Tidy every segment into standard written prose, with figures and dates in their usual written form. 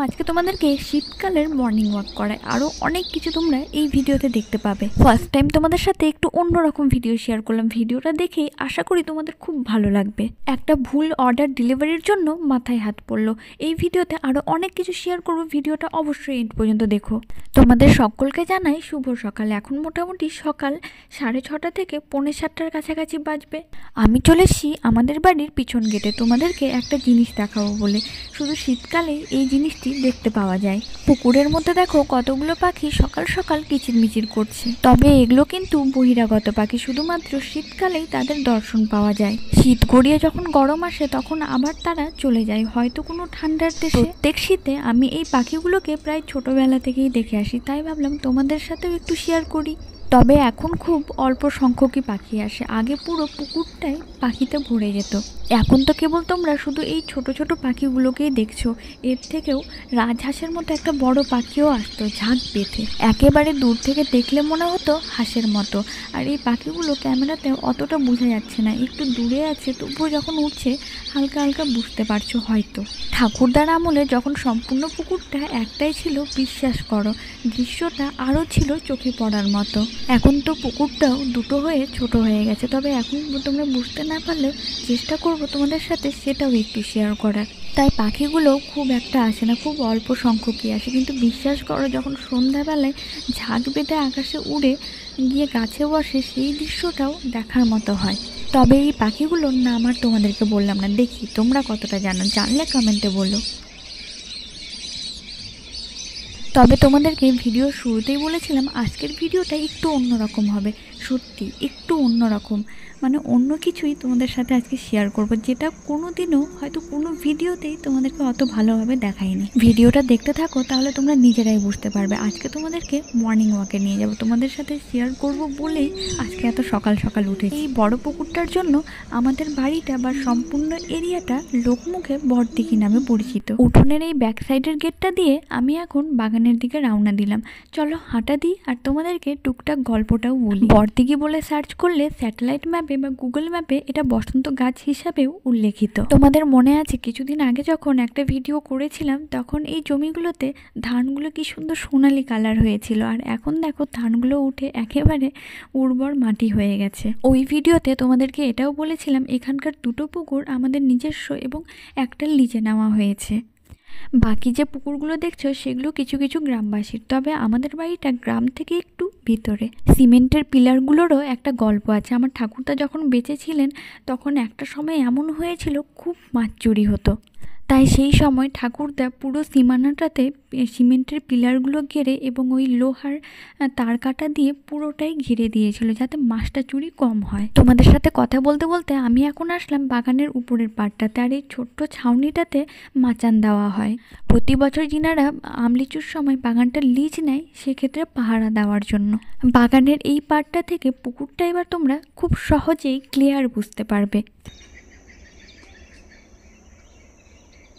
আজকে তোমাদেরকে শীতকালের মর্নিং ওয়াক করায় আরও অনেক কিছু তোমরা এই ভিডিওতে দেখতে পাবে। ফার্স্ট টাইম তোমাদের সাথে একটু অন্যরকম ভিডিও শেয়ার করলাম। ভিডিওটা দেখেই আশা করি তোমাদের খুব ভালো লাগবে। একটা ভুল অর্ডার ডেলিভারির জন্য মাথায় হাত পড়লো। এই ভিডিওতে আরও অনেক কিছু শেয়ার করবো, ভিডিওটা অবশ্যই এন্ড পর্যন্ত দেখো। তোমাদের সকলকে জানাই শুভ সকাল। এখন মোটামুটি সকাল 6:30 থেকে 6:45 কাছাকাছি বাজবে। আমি চলে এসেছি আমাদের বাড়ির পিছন গেটে তোমাদেরকে একটা জিনিস দেখাবো বলে। শুধু শীতকালে এই জিনিসটি দেখতে পাওয়া যায়। পুকুরের মধ্যে দেখো কতগুলো পাখি সকাল সকাল কিচিরমিচির করছে। তবে এগুলো কিন্তু বহিরাগত পাখি, শুধুমাত্র শীতকালেই তাদের দর্শন পাওয়া যায়। শীত গড়িয়ে যখন গরম আসে তখন আবার তারা চলে যায় হয়তো কোনো ঠান্ডার দেশে। প্রত্যেক শীতে আমি এই পাখিগুলোকে প্রায় ছোটবেলা থেকেই দেখে আসি, তাই ভাবলাম তোমাদের সাথেও একটু শেয়ার করি। তবে এখন খুব অল্প সংখ্যকই পাখি আসে, আগে পুরো পুকুরটাই পাখিতে ভরে যেত। এখন তো কেবল তোমরা শুধু এই ছোট ছোট পাখিগুলোকেই দেখছো, এর থেকেও রাজহাঁসের মতো একটা বড় পাখিও আসতো ঝাঁক বেঁধে। একেবারে দূর থেকে দেখলে মনে হতো হাঁসের মতো। আর এই পাখিগুলো ক্যামেরাতে অতটা বোঝা যাচ্ছে না, একটু দূরে আছে, তবুও যখন উঠছে হালকা হালকা বুঝতে পারছো হয়তো। ঠাকুরদার আমলে যখন সম্পূর্ণ পুকুরটা একটাই ছিল, বিশ্বাস করো দৃশ্যটা আরও ছিল চোখে পড়ার মতো। এখন তো পুকুরটাও দুটো হয়ে ছোট হয়ে গেছে, তবে এখন তোমরা বুঝতে না পারলেও চেষ্টা করবো তোমাদের সাথে সেটাও একটু শেয়ার করার। তাই পাখিগুলো খুব একটা আসে না, খুব অল্প সংখ্যকই আসে, কিন্তু বিশ্বাস করো যখন সন্ধ্যাবেলায় ঝাঁক বেঁধে আকাশে উড়ে গিয়ে গাছে বসে সেই দৃশ্যটাও দেখার মতো হয়। তবে এই পাখিগুলোর নাম আর তোমাদেরকে বললাম না, দেখি তোমরা কতটা জানো, জানলে কমেন্টে বলো। তবে তোমাদেরকে ভিডিও শুরুতেই বলেছিলাম আজকের ভিডিওটা একটু অন্যরকম হবে, সত্যি একটু অন্যরকম, মানে অন্য কিছুই তোমাদের সাথে আজকে শেয়ার করব, যেটা কোনো দিনও হয়তো কোনো ভিডিওতেই তোমাদেরকে অত ভালোভাবে দেখাইনি। ভিডিওটা দেখতে থাকো তাহলে তোমরা নিজেরাই বুঝতে পারবে। আজকে তোমাদেরকে মর্নিং ওয়াকে নিয়ে যাব, তোমাদের সাথে শেয়ার করব বলেই আজকে এত সকাল সকাল উঠে। এই বড় পুকুরটার জন্য আমাদের বাড়িটা বা সম্পূর্ণ এরিয়াটা লোকমুখে বড়দিঘি নামে পরিচিত। উঠোনের এই ব্যাক সাইডের গেটটা দিয়ে আমি এখন বাগানের দিকে রওনা দিলাম। চলো হাঁটা দিই আর তোমাদেরকে টুকটাক গল্পটাও বলি। বড়দিঘি বলে সার্চ করলে স্যাটেলাইট ম্যাপে বা গুগল ম্যাপে এটা বসন্ত গাছ হিসাবেও উল্লেখিত। তোমাদের মনে আছে কিছুদিন আগে যখন একটা ভিডিও করেছিলাম তখন এই জমিগুলোতে ধানগুলো কি সুন্দর সোনালি কালার হয়েছিল, আর এখন দেখো ধানগুলো উঠে একেবারে উর্বর মাটি হয়ে গেছে। ওই ভিডিওতে তোমাদেরকে এটাও বলেছিলাম এখানকার দুটো পুকুর আমাদের নিজস্ব এবং একটা লিজে নেওয়া হয়েছে। বাকি যে পুকুরগুলো দেখছো সেগুলো কিছু কিছু গ্রামবাসীর, তবে আমাদের বাড়িটা গ্রাম থেকে একটু ভিতরে। সিমেন্টের পিলারগুলোরও একটা গল্প আছে। আমার ঠাকুরদা যখন বেঁচে ছিলেন তখন একটা সময় এমন হয়েছিল খুব মাছ চুরি হতো, তাই সেই সময় ঠাকুরদা পুরো সীমানাটাতে সিমেন্টের পিলারগুলো ঘিরে এবং ওই লোহার তার কাটা দিয়ে পুরোটাই ঘিরে দিয়েছিল যাতে মাছটা চুরি কম হয়। তোমাদের সাথে কথা বলতে বলতে আমি এখন আসলাম বাগানের উপরের পাটটাতে, আর এই ছোট্ট ছাউনিটাতে মাচান দেওয়া হয়। প্রতি বছর যিনারা আমলিচুর সময় বাগানটা লিজ নেয় সেক্ষেত্রে পাহারা দেওয়ার জন্য। বাগানের এই পাটটা থেকে পুকুরটা এবার তোমরা খুব সহজেই ক্লিয়ার বুঝতে পারবে।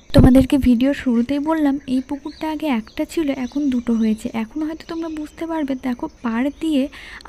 তোমাদেরকে ভিডিও শুরুতেই বললাম এই পুকুরটা আগে একটা ছিল, এখন দুটো হয়েছে। এখন হয়তো তোমরা বুঝতে পারবে, দেখো পাড় দিয়ে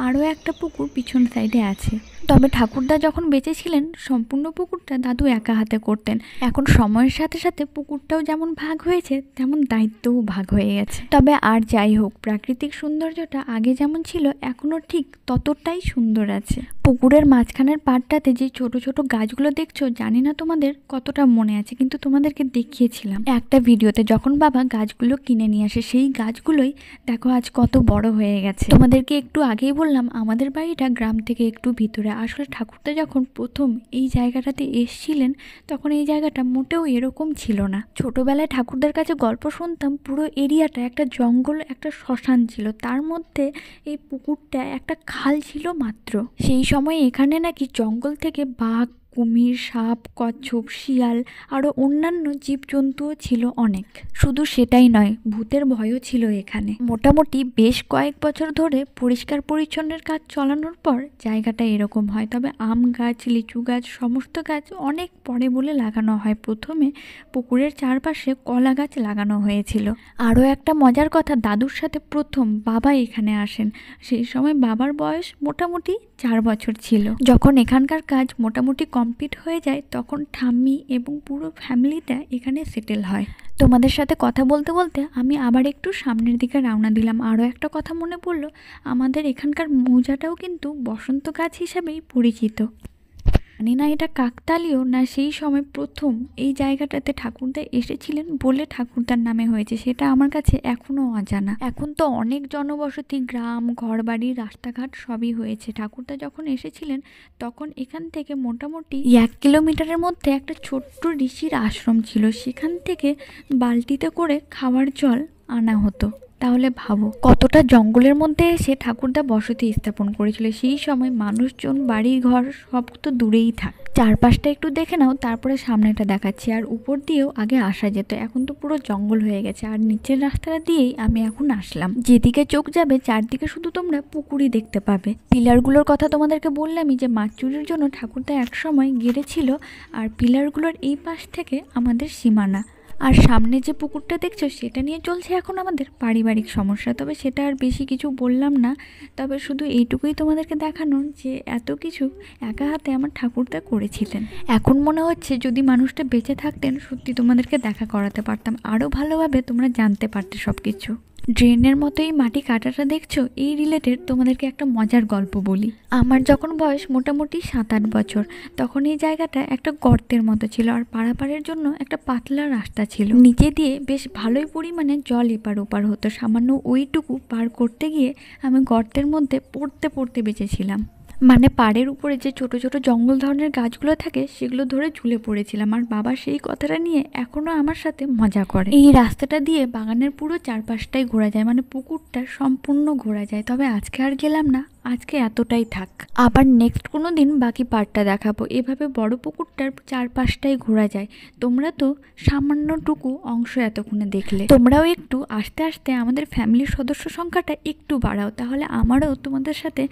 আরও একটা পুকুর পিছন সাইডে আছে। তবে ঠাকুরদা যখন বেঁচে ছিলেন সম্পূর্ণ পুকুরটা দাদু একা হাতে করতেন। এখন সময়ের সাথে সাথে পুকুরটাও যেমন ভাগ হয়েছে তেমন দায়িত্বও ভাগ হয়ে গেছে। তবে আর যাই হোক, প্রাকৃতিক সৌন্দর্যটা আগে যেমন ছিল এখনও ঠিক ততটাই সুন্দর আছে। পুকুরের মাঝখানের পাড়টাতে যে ছোট ছোট গাছগুলো দেখছো, জানি না তোমাদের কতটা মনে আছে, কিন্তু তোমাদেরকে দেখিয়েছিলাম একটা ভিডিওতে যখন বাবা গাছগুলো কিনে নিয়ে আসে। সেই গাছগুলোই দেখো আজ কত বড় হয়ে গেছে। তোমাদেরকে একটু আগেই বললাম আমাদের বাড়িটা গ্রাম থেকে একটু ভিতরে। আসলে ঠাকুরদা যখন প্রথম এই জায়গাটাতে এসেছিলেন তখন এই জায়গাটা মোটেও এরকম ছিল না। ছোটবেলায় ঠাকুরদার কাছে গল্প শুনতাম পুরো এরিয়াটা একটা জঙ্গল, একটা শ্মশান ছিল, তার মধ্যে এই পুকুরটা একটা খাল ছিল মাত্র। সেই সময় এখানে নাকি জঙ্গল থেকে বাঘ, কুমির, সাপ, কচ্ছপ, শিয়াল আরও অন্যান্য জীবজন্তুও ছিল অনেক। শুধু সেটাই নয়, ভূতের ভয়ও ছিল এখানে। মোটামুটি বেশ কয়েক বছর ধরে পরিষ্কার পরিচ্ছন্নের কাজ চালানোর পর জায়গাটা এরকম হয়। তবে আম গাছ, লিচু গাছ, সমস্ত গাছ অনেক পরে বলে লাগানো হয়। প্রথমে পুকুরের চারপাশে কলা গাছ লাগানো হয়েছিল। আরও একটা মজার কথা, দাদুর সাথে প্রথম বাবা এখানে আসেন। সেই সময় বাবার বয়স মোটামুটি 4 বছর ছিল। যখন এখানকার কাজ মোটামুটি কমপ্লিট কমপ্লিট হয়ে যায় তখন ঠাম্মি এবং পুরো ফ্যামিলিটা এখানে সেটেল হয়। তোমাদের সাথে কথা বলতে বলতে আমি আবার একটু সামনের দিকে রওনা দিলাম। আরও একটা কথা মনে পড়লো, আমাদের এখানকার মৌজাটাও কিন্তু বসন্ত গাছ হিসাবেই পরিচিত। জানি না এটা কাকতালীয় না সেই সময় প্রথম এই জায়গাটাতে ঠাকুরদা এসেছিলেন বলে ঠাকুরদার নামে হয়েছে, সেটা আমার কাছে এখনও অজানা। এখন তো অনেক জনবসতি, গ্রাম, ঘরবাড়ি, রাস্তাঘাট সবই হয়েছে। ঠাকুরদা যখন এসেছিলেন তখন এখান থেকে মোটামুটি 1 কিলোমিটারের মধ্যে একটা ছোট্ট ঋষির আশ্রম ছিল, সেখান থেকে বালতিতে করে খাওয়ার জল আনা হতো। তাহলে ভাবো কতটা জঙ্গলের মধ্যে এসে ঠাকুরদা বসতি স্থাপন করেছিল। সেই সময় মানুষজন, বাড়ি ঘর সব তো দূরেই থাক। চারপাশটা একটু দেখে নাও, তারপরে সামনেটা দেখাচ্ছি। আর উপর দিয়েও আগে আসা যেত, এখন তো পুরো জঙ্গল হয়ে গেছে। আর নিচের রাস্তাটা দিয়েই আমি এখন আসলাম। যেদিকে চোখ যাবে চারদিকে শুধু তোমরা পুকুরই দেখতে পাবে। পিলারগুলোর কথা তোমাদেরকে বললামই যে মাছ চুরির জন্য ঠাকুরদা একসময় গেড়েছিল, আর পিলারগুলোর এই পাশ থেকে আমাদের সীমানা। আর সামনে যে পুকুরটা দেখছো সেটা নিয়ে চলছে এখন আমাদের পারিবারিক সমস্যা। তবে সেটা আর বেশি কিছু বললাম না, তবে শুধু এইটুকুই তোমাদেরকে দেখানোর যে এত কিছু একা হাতে আমার ঠাকুরদা করেছিলেন। এখন মনে হচ্ছে যদি মানুষটা বেঁচে থাকতেন সত্যি তোমাদেরকে দেখা করাতে পারতাম, আরও ভালোভাবে তোমরা জানতে পারতে সব কিছু। ড্রেনের মতো এই মাটি কাটাটা দেখছো, এই রিলেটেড তোমাদেরকে একটা মজার গল্প বলি। আমার যখন বয়স মোটামুটি 7-8 বছর, তখন এই জায়গাটা একটা গর্তের মতো ছিল, আর পারাপারের জন্য একটা পাতলা রাস্তা ছিল। নিচে দিয়ে বেশ ভালোই পরিমাণে জল এপার ওপার হতো। সামান্য ওইটুকু পার করতে গিয়ে আমি গর্তের মধ্যে পড়তে পড়তে বেঁচেছিলাম। মানে পাড়ের উপরে যে ছোট ছোট জঙ্গল ধরনের গাছগুলো থাকে সেগুলো ধরে ঝুলে পড়েছিলাম। আর বাবা সেই কথাটা নিয়ে এখনও আমার সাথে মজা করে। এই রাস্তাটা দিয়ে বাগানের পুরো চারপাশটাই ঘোরা যায়, মানে পুকুরটা সম্পূর্ণ ঘোরা যায়। তবে আজকে আর গেলাম না, আজকে এতটাই থাক। আবার নেক্সট কোনো দিন বাকি পার্টটা দেখাবো। এভাবে বড় পুকুরটার চারপাশটাই ঘোরা যায়। তোমরা তো সামান্যটুকু অংশ এতক্ষণে দেখলে, তোমরাও একটু আস্তে আস্তে আমাদের ফ্যামিলির সদস্য সংখ্যাটা একটু বাড়াও, তাহলে আমারও তোমাদের সাথে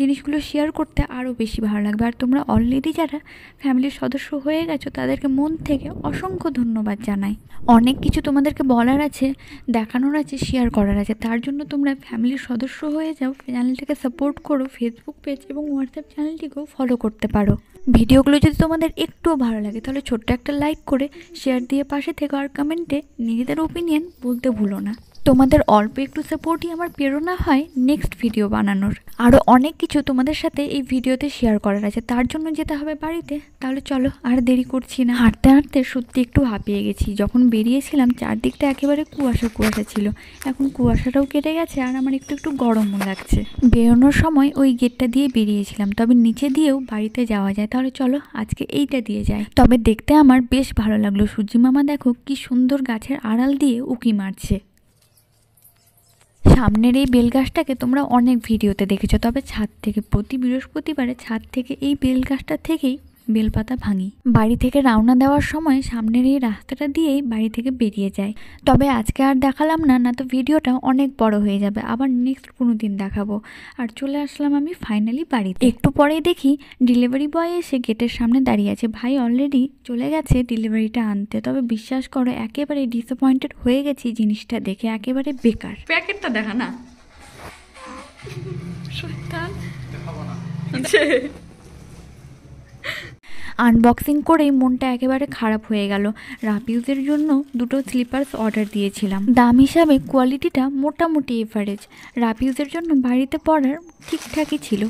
জিনিসগুলো শেয়ার করতে আরও বেশি ভালো লাগবে। আর তোমরা অলরেডি যারা ফ্যামিলির সদস্য হয়ে গেছো তাদেরকে মন থেকে অসংখ্য ধন্যবাদ জানাই। অনেক কিছু তোমাদেরকে বলার আছে, দেখানোর আছে, শেয়ার করার আছে। তার জন্য তোমরা ফ্যামিলির সদস্য হয়ে যাও, চ্যানেলটাকে সাপোর্ট করো, ফেসবুক পেজ এবং হোয়াটসঅ্যাপ চ্যানেলটিকেও ফলো করতে পারো। ভিডিওগুলো যদি তোমাদের একটুও ভালো লাগে তাহলে ছোট্ট একটা লাইক করে শেয়ার দিয়ে পাশে থেকে, আর কমেন্টে নিজেদের ওপিনিয়ন বলতে ভুলো না। তোমাদের অল্প একটু সাপোর্টই আমার প্রেরণা হয় নেক্সট ভিডিও বানানোর। আরও অনেক কিছু তোমাদের সাথে এই ভিডিওতে শেয়ার করার আছে, তার জন্য যেতে হবে বাড়িতে। তাহলে চলো, আর দেরি করছি না। হাঁটতে হাঁটতে সত্যি একটু হাঁপিয়ে গেছি। যখন বেরিয়েছিলাম চারদিকটা একেবারে কুয়াশা কুয়াশা ছিল, এখন কুয়াশাটাও কেটে গেছে আর আমার একটু একটু গরমও লাগছে। বেরোনোর সময় ওই গেটটা দিয়ে বেরিয়েছিলাম, তবে নিচে দিয়েও বাড়িতে যাওয়া যায়। তাহলে চলো আজকে এইটা দিয়ে যাই। তবে দেখতে আমার বেশ ভালো লাগলো। সূর্যি মামা দেখো কি সুন্দর গাছের আড়াল দিয়ে উঁকি মারছে। সামনের এই বেলগাছটাকে তোমরা অনেক ভিডিওতে দেখেছো, তবে ছাদ থেকে প্রতি বৃহস্পতিবারে ছাদ থেকে এই বেলগাছটা থেকেই বেলপাতা ভাঙি। বাড়ি থেকে রওনা দেওয়ার সময় সামনের এই রাস্তাটা দিয়েই বাড়ি থেকে বেরিয়ে যায়। তবে আজকে আর দেখালাম না, না তো ভিডিওটা অনেক বড় হয়ে যাবে। আবার নেক্সট কোনো দিন দেখাবো। আর চলে আসলাম আমি ফাইনালি বাড়িতে। একটু পরেই দেখি ডেলিভারি বয় এসে গেটের সামনে দাঁড়িয়ে আছে। ভাই অলরেডি চলে গেছে ডেলিভারিটা আনতে। তবে বিশ্বাস করো একেবারে ডিসঅ্যাপয়েন্টেড হয়ে গেছি জিনিসটা দেখে, একেবারে বেকার। প্যাকেটটা দেখা না, আনবক্সিং করেই মনটা একেবারে খারাপ হয়ে গেল। রাপিউজের জন্য দুটো স্লিপার্স অর্ডার দিয়েছিলাম। দাম হিসাবে কোয়ালিটিটা মোটামুটি এভারেজ। রাপিউজের জন্য বাড়িতে পরার ঠিকঠাকই ছিল,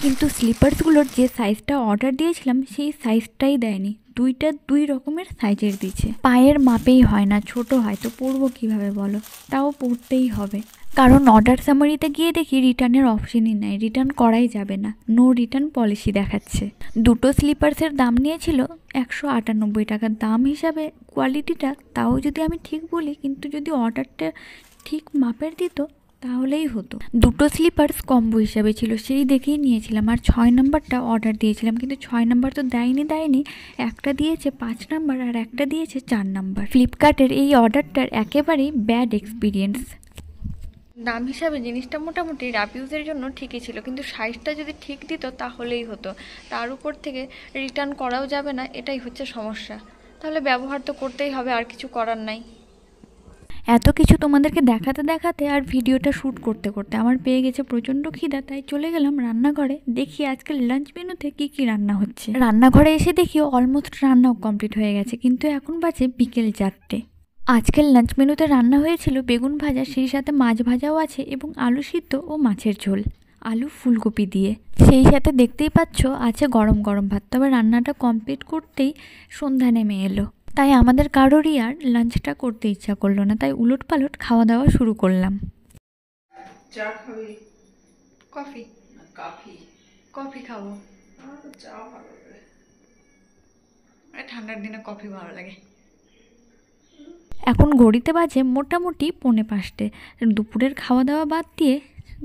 কিন্তু স্লিপার্সগুলোর যে সাইজটা অর্ডার দিয়েছিলাম সেই সাইজটাই দেয়নি। দুইটা দুই রকমের সাইজের দিয়েছে। পায়ের মাপেই হয় না, ছোট হয়, তো পরবো কীভাবে বলো? তাও পরতেই হবে, কারণ অর্ডার সামারিতে গিয়ে দেখি রিটার্নের অপশনই নাই, রিটার্ন করাই যাবে না, নো রিটার্ন পলিসি দেখাচ্ছে। দুটো স্লিপার্সের দাম নিয়েছিল 198 টাকা। দাম হিসাবে কোয়ালিটিটা তাও যদি আমি ঠিক বলি, কিন্তু যদি অর্ডারটা ঠিক মাপের দিত তাহলেই হতো। দুটো স্লিপার্স কম্বো হিসাবে ছিল, সেই দেখেই নিয়েছিলাম। আর 6 নাম্বারটা অর্ডার দিয়েছিলাম, কিন্তু 6 নাম্বার তো দেয়নি। একটা দিয়েছে 5 নাম্বার আর একটা দিয়েছে 4 নাম্বার। ফ্লিপকার্টের এই অর্ডারটার একেবারেই ব্যাড এক্সপিরিয়েন্স। দাম হিসাবে জিনিসটা মোটামুটি রাপিউজের জন্য ঠিকই ছিল, কিন্তু সাইজটা যদি ঠিক দিত তাহলেই হতো। তার উপর থেকে রিটার্ন করাও যাবে না, এটাই হচ্ছে সমস্যা। তাহলে ব্যবহার তো করতেই হবে, আর কিছু করার নাই। এত কিছু তোমাদেরকে দেখাতে দেখাতে আর ভিডিওটা শ্যুট করতে করতে আমার পেয়ে গেছে প্রচণ্ড খিদা, তাই চলে গেলাম রান্নাঘরে। দেখি আজকে লাঞ্চ মেনুতে কি কি রান্না হচ্ছে। রান্নাঘরে এসে দেখি অলমোস্ট রান্নাও কমপ্লিট হয়ে গেছে, কিন্তু এখন বাজে বিকেল 4টে। আজকের লাঞ্চ মেনুতে রান্না হয়েছিল বেগুন ভাজা, সেই সাথে মাছ ভাজাও আছে এবং আলু সিদ্ধ ও মাছের ঝোল, আলু ফুলকপি দিয়ে। সেই সাথে দেখতেই পাচ্ছ আছে গরম গরম ভাত। তবে রান্নাটা কমপ্লিট করতেই সন্ধ্যা নেমে এলো, তাই আমাদের কারোরই আর লাঞ্চটা করতে ইচ্ছা করলো না, তাই উলট পালট খাওয়া দাওয়া শুরু করলাম। চা খাবি? কফি? কফি? কফি খাবো। চা ভালো লাগে। ঠান্ডার দিনে কফি ভালো লাগে। এখন ঘড়িতে বাজে মোটামুটি 4:45। দুপুরের খাওয়া দাওয়া বাদ দিয়ে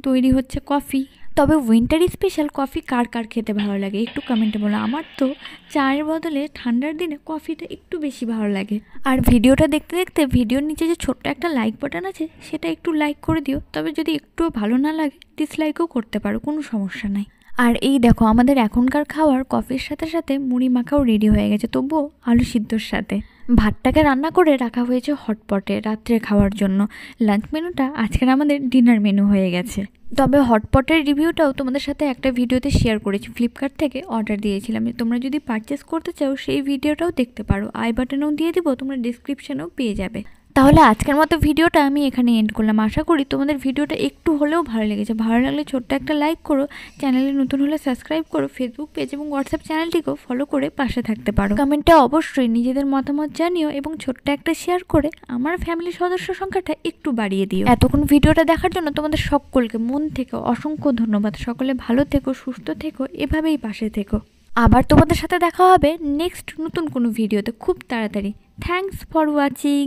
তৈরি হচ্ছে কফি। তবে উইন্টার স্পেশাল কফি কার কার খেতে ভালো লাগে একটু কমেন্টে বলো। আমার তো চায়ের বদলে ঠান্ডার দিনে কফিটা একটু বেশি ভালো লাগে। আর ভিডিওটা দেখতে দেখতে ভিডিওর নিচে যে ছোট্ট একটা লাইক বাটন আছে সেটা একটু লাইক করে দিও। তবে যদি একটুও ভালো না লাগে ডিসলাইকও করতে পারো, কোনো সমস্যা নাই। আর এই দেখো আমাদের এখনকার খাওয়ার কফির সাথে সাথে মুড়ি মাখাও রেডি হয়ে গেছে, তবুও আলু সিদ্ধর সাথে। ভাতটাকে রান্না করে রাখা হয়েছে হটপটে রাত্রে খাওয়ার জন্য। লাঞ্চ মেনুটা আজকের আমাদের ডিনার মেনু হয়ে গেছে। তবে হটপটের রিভিউটাও তোমাদের সাথে একটা ভিডিওতে শেয়ার করেছি। ফ্লিপকার্ট থেকে অর্ডার দিয়েছিলাম, তোমরা যদি পারচেস করতে চাও সেই ভিডিওটাও দেখতে পারো। আই বাটনেও দিয়ে দিব, তোমরা ডিসক্রিপশনেও পেয়ে যাবে। তাহলে আজকের মতো ভিডিওটা আমি এখানে এন্ড করলাম। আশা করি তোমাদের ভিডিওটা একটু হলেও ভালো লেগেছে। ভালো লাগলে ছোট্ট একটা লাইক করো, চ্যানেলে নতুন হলে সাবস্ক্রাইব করো, ফেসবুক পেজ এবং হোয়াটসঅ্যাপ চ্যানেলটিকেও ফলো করে পাশে থাকতে পারো। কমেন্টে অবশ্যই নিজেদের মতামত জানিও এবং ছোট্ট একটা শেয়ার করে আমার ফ্যামিলির সদস্য সংখ্যাটা একটু বাড়িয়ে দিও। এতক্ষণ ভিডিওটা দেখার জন্য তোমাদের সকলকে মন থেকে অসংখ্য ধন্যবাদ। সকলে ভালো থেকো, সুস্থ থেকো, এভাবেই পাশে থেকো। আবার তোমাদের সাথে দেখা হবে নেক্সট নতুন কোনো ভিডিওতে খুব তাড়াতাড়ি। Thanks for watching.